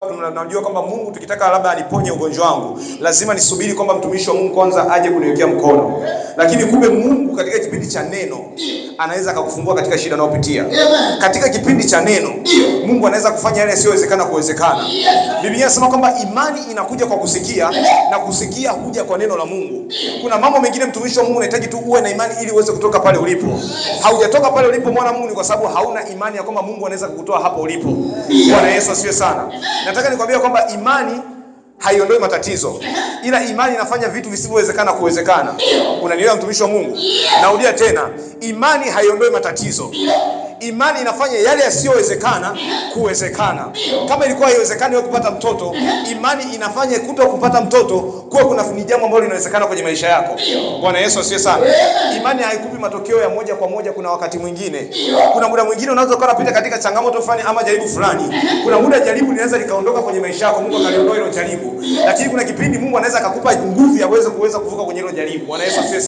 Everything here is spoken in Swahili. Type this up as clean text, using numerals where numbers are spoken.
Tunajua kwamba Mungu tukitaka labda aniponye ugonjwa wangu, lazima nisubiri kwamba mtumishi wa Mungu kwanza aje kuniwekea mkono. Lakini kumbe Mungu katika kipindi cha neno anaweza akakufungua katika shida unayopitia. Katika kipindi cha neno Mungu anaweza kufanya yale yasiyowezekana kuwezekana. Biblia inasema kwamba imani inakuja kwa kusikia na kusikia huja kwa neno la Mungu. Kuna mambo mengine mtumishi wa Mungu unahitaji tu uwe na imani ili uweze kutoka pale ulipo. Haujatoka pale ulipo mwana Mungu ni kwa sababu hauna imani ya kwamba Mungu anaweza kukutoa hapo ulipo. Bwana Yesu asifiwe sana. Nataka nikwambie kwamba imani haiondoi matatizo, ila imani inafanya vitu visivyowezekana kuwezekana. Unanielewa mtumishi wa Mungu? Narudia tena, imani haiondoi matatizo. Imani inafanya yale yasiyowezekana kuwezekana. Kama ilikuwa haiwezekani wewe kupata mtoto, imani inafanya kuto kupata mtoto kuwa kuna jambo ambalo linawezekana kwenye maisha yako. Bwana Yesu asifiwe sana. Imani haikupi matokeo ya moja kwa moja. Kuna wakati mwingine, kuna muda mwingine unaweza kuwa unapita katika changamoto fulani ama jaribu fulani. Kuna muda jaribu linaweza likaondoka kwenye maisha yako, Mungu akaliondoa hilo jaribu. Lakini kuna kipindi Mungu anaweza akakupa nguvu ya kuweza kuvuka kwenye hilo jaribu. Bwana Yesu asifiwe.